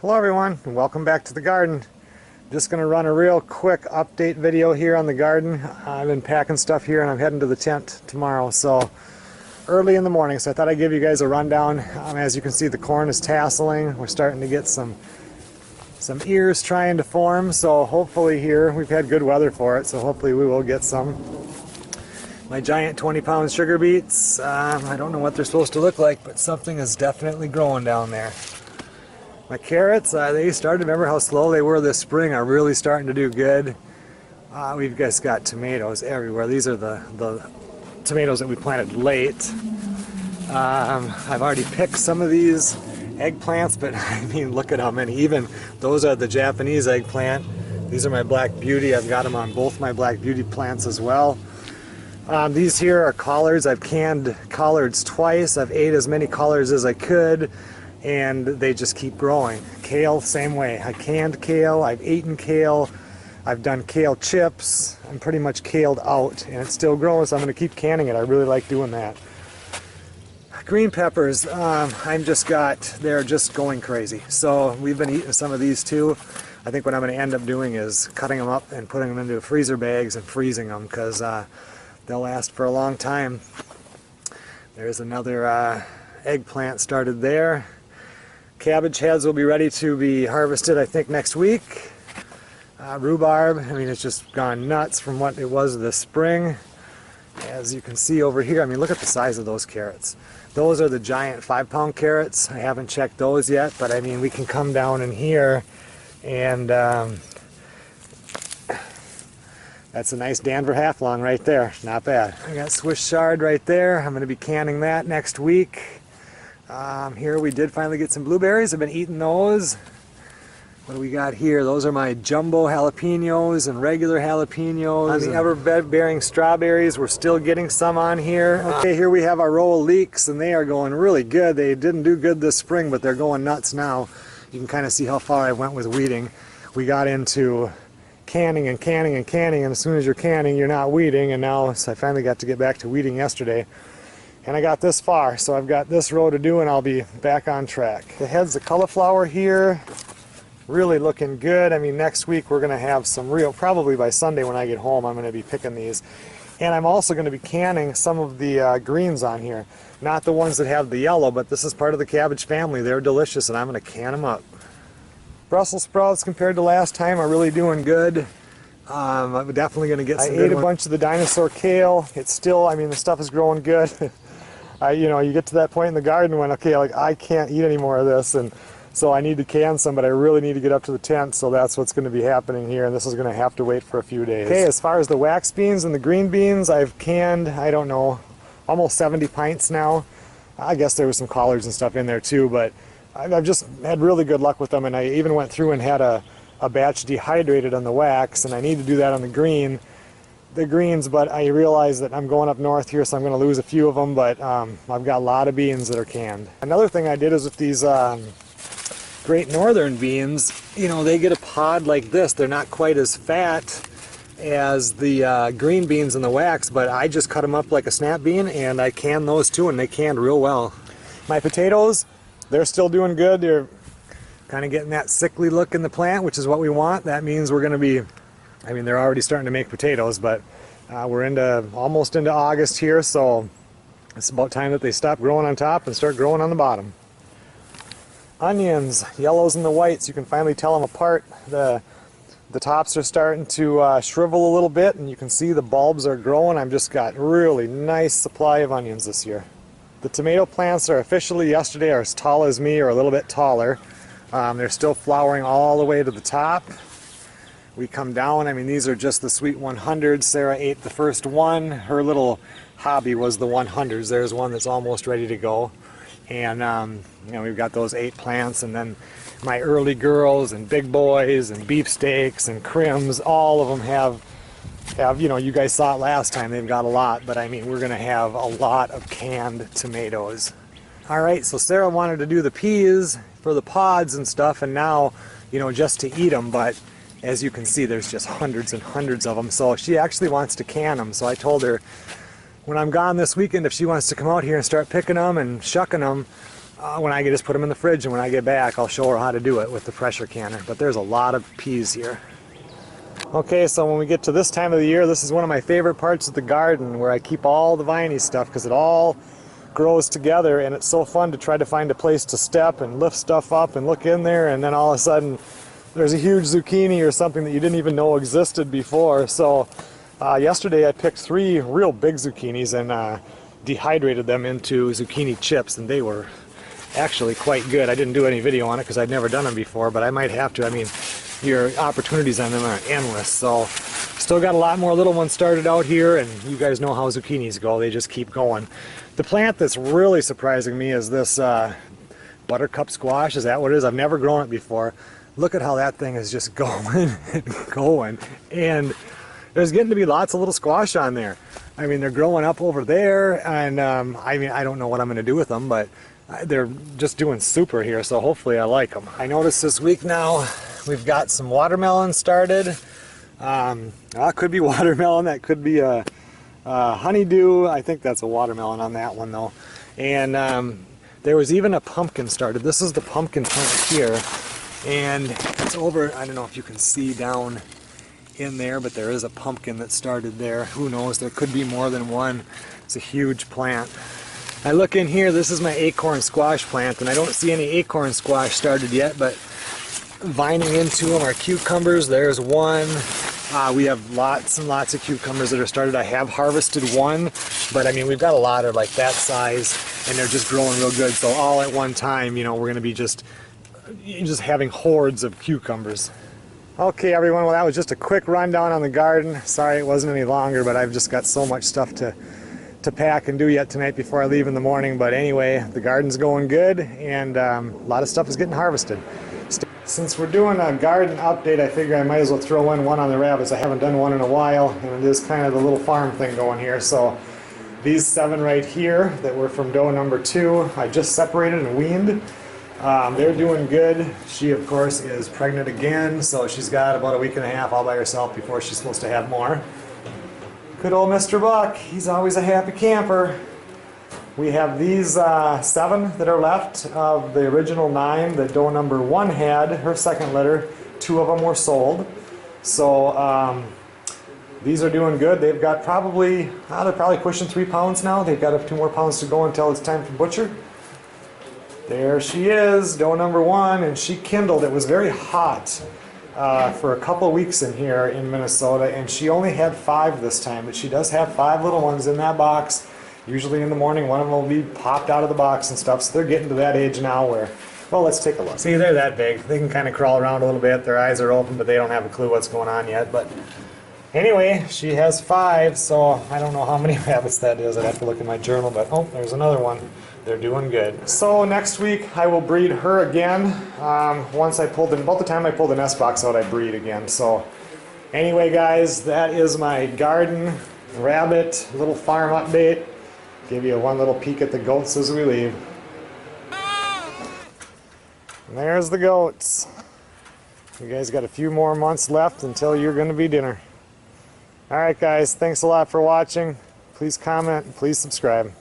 Hello everyone, and welcome back to the garden. Just going to run a real quick update video here on the garden. I've been packing stuff here and I'm heading to the tent tomorrow, so early in the morning, so I thought I'd give you guys a rundown. As you can see, the corn is tasseling. We're starting to get some ears trying to form, so hopefully here, we've had good weather for it, so hopefully we will get some. My giant 20-pound sugar beets, I don't know what they're supposed to look like, but something is definitely growing down there. My carrots, they started, remember how slow they were this spring, are really starting to do good. We've just got tomatoes everywhere. These are the tomatoes that we planted late. I've already picked some of these eggplants, but I mean, look at how many. Even those are the Japanese eggplant. These are my Black Beauty. I've got them on both my Black Beauty plants as well. These here are collards. I've canned collards twice. I've ate as many collards as I could, and they just keep growing. Kale, same way. I canned kale, I've eaten kale, I've done kale chips. I'm pretty much kaled out, and it's still growing, so I'm going to keep canning it. I really like doing that. Green peppers, they're just going crazy. So we've been eating some of these too. I think what I'm going to end up doing is cutting them up and putting them into freezer bags and freezing them, because they'll last for a long time. There's another eggplant started there. Cabbage heads will be ready to be harvested, I think, next week. Rhubarb, I mean, it's just gone nuts from what it was this spring. As you can see over here, I mean, look at the size of those carrots. Those are the giant 5-pound carrots. I haven't checked those yet, but I mean, we can come down in here and that's a nice Denver half-long right there. Not bad. I got Swiss chard right there. I'm going to be canning that next week. Here we did finally get some blueberries. I've been eating those. What do we got here? Those are my jumbo jalapenos and regular jalapenos. On the ever-bearing strawberries, we're still getting some on here. Okay, here we have our row of leeks, and they are going really good. They didn't do good this spring, but they're going nuts now. You can kind of see how far I went with weeding. We got into canning and canning and canning, and as soon as you're canning, you're not weeding, and now so I finally got to get back to weeding yesterday. And I got this far, so I've got this row to do and I'll be back on track. The heads of cauliflower here, really looking good. I mean, next week we're going to have some real, probably by Sunday when I get home, I'm going to be picking these. And I'm also going to be canning some of the greens on here. Not the ones that have the yellow, but this is part of the cabbage family. They're delicious and I'm going to can them up. Brussels sprouts compared to last time are really doing good. I'm definitely going to get some good ones. I ate a bunch of the dinosaur kale. It's still, I mean, the stuff is growing good. You know, you get to that point in the garden when, okay, like I can't eat any more of this, and so I need to can some, but I really need to get up to the tent, so that's what's going to be happening here, and this is going to have to wait for a few days. Okay, as far as the wax beans and the green beans, I've canned, I don't know, almost 70 pints now. I guess there was some collards and stuff in there too, but I've just had really good luck with them, and I even went through and had a batch dehydrated on the wax, and I need to do that on the greens, but I realize that I'm going up north here, so I'm going to lose a few of them, but I've got a lot of beans that are canned. Another thing I did is with these Great Northern beans, you know, they get a pod like this. They're not quite as fat as the green beans in the wax, but I just cut them up like a snap bean, and I can those too, and they canned real well. My potatoes, they're still doing good. They're kind of getting that sickly look in the plant, which is what we want. That means we're going to be, I mean, they're already starting to make potatoes, but we're almost into August here, so it's about time that they stop growing on top and start growing on the bottom. Onions, yellows and the whites, you can finally tell them apart. The tops are starting to shrivel a little bit, and you can see the bulbs are growing. I've just got really nice supply of onions this year. The tomato plants are officially yesterday are as tall as me or a little bit taller. They're still flowering all the way to the top. We come down, I mean, these are just the sweet 100s. Sarah ate the first one. Her little hobby was the 100s. There's one that's almost ready to go. And, you know, we've got those 8 plants, and then my early girls and big boys and beefsteaks and crims, all of them have, you know, you guys saw it last time, they've got a lot, but I mean, we're going to have a lot of canned tomatoes. All right, so Sarah wanted to do the peas for the pods and stuff, and now, you know, just to eat them, but as you can see, there's just hundreds and hundreds of them, so she actually wants to can them. So I told her when I'm gone this weekend, if she wants to come out here and start picking them and shucking them, when I just put them in the fridge, and when I get back I'll show her how to do it with the pressure canner. But there's a lot of peas here. Okay, so when we get to this time of the year, this is one of my favorite parts of the garden, where I keep all the viney stuff, because it all grows together, and it's so fun to try to find a place to step and lift stuff up and look in there, and then all of a sudden there's a huge zucchini or something that you didn't even know existed before. So yesterday I picked 3 real big zucchinis and dehydrated them into zucchini chips, and they were actually quite good. I didn't do any video on it because I'd never done them before, but I might have to. I mean, your opportunities on them are endless. So still got a lot more little ones started out here, and you guys know how zucchinis go. They just keep going. The plant that's really surprising me is this Buttercup Squash. Is that what it is? I've never grown it before. Look at how that thing is just going and going. And there's getting to be lots of little squash on there. I mean, they're growing up over there, and I mean, I don't know what I'm going to do with them, but they're just doing super here, so hopefully I like them. I noticed this week now we've got some watermelon started. That could be watermelon, that could be a honeydew. I think that's a watermelon on that one though. And there was even a pumpkin started. This is the pumpkin plant here, and it's over, I don't know if you can see down in there, but there is a pumpkin that started there. Who knows, there could be more than one. It's a huge plant. I look in here, this is my acorn squash plant, and I don't see any acorn squash started yet, but vining into them are cucumbers. There's one. We have lots and lots of cucumbers that are started. I have harvested one, but I mean, we've got a lot of like that size, and they're just growing real good. So all at one time, you know, we're going to be just having hordes of cucumbers. Okay, everyone, well, that was just a quick rundown on the garden. Sorry it wasn't any longer, but I've just got so much stuff to pack and do yet tonight before I leave in the morning. But anyway, the garden's going good, and a lot of stuff is getting harvested. Since we're doing a garden update, I figure I might as well throw in one on the rabbits. I haven't done one in a while, and it is kind of the little farm thing going here. So these 7 right here that were from doe number 2, I just separated and weaned. They're doing good. She, of course, is pregnant again, so she's got about a week and a half all by herself before she's supposed to have more. Good old Mr. Buck, he's always a happy camper. We have these 7 that are left of the original 9 that doe number 1 had, her second litter. 2 of them were sold. So these are doing good. They've got probably, they're probably pushing 3 pounds now. They've got 2 more pounds to go until it's time for butcher. There she is, doe number 1, and she kindled. It was very hot for a couple weeks in here in Minnesota, and she only had 5 this time, but she does have 5 little ones in that box. Usually in the morning, one of them will be popped out of the box and stuff, so they're getting to that age now where, well, let's take a look. See, they're that big. They can kind of crawl around a little bit. Their eyes are open, but they don't have a clue what's going on yet. But anyway, she has 5, so I don't know how many rabbits that is. I'd have to look in my journal, but oh, there's another one. They're doing good. So next week I will breed her again. Once I pulled about the time I pull the nest box out, I breed again. So anyway, guys, that is my garden rabbit little farm update. Give you one little peek at the goats as we leave. And there's the goats. You guys got a few more months left until you're going to be dinner. All right, guys, thanks a lot for watching. Please comment and please subscribe.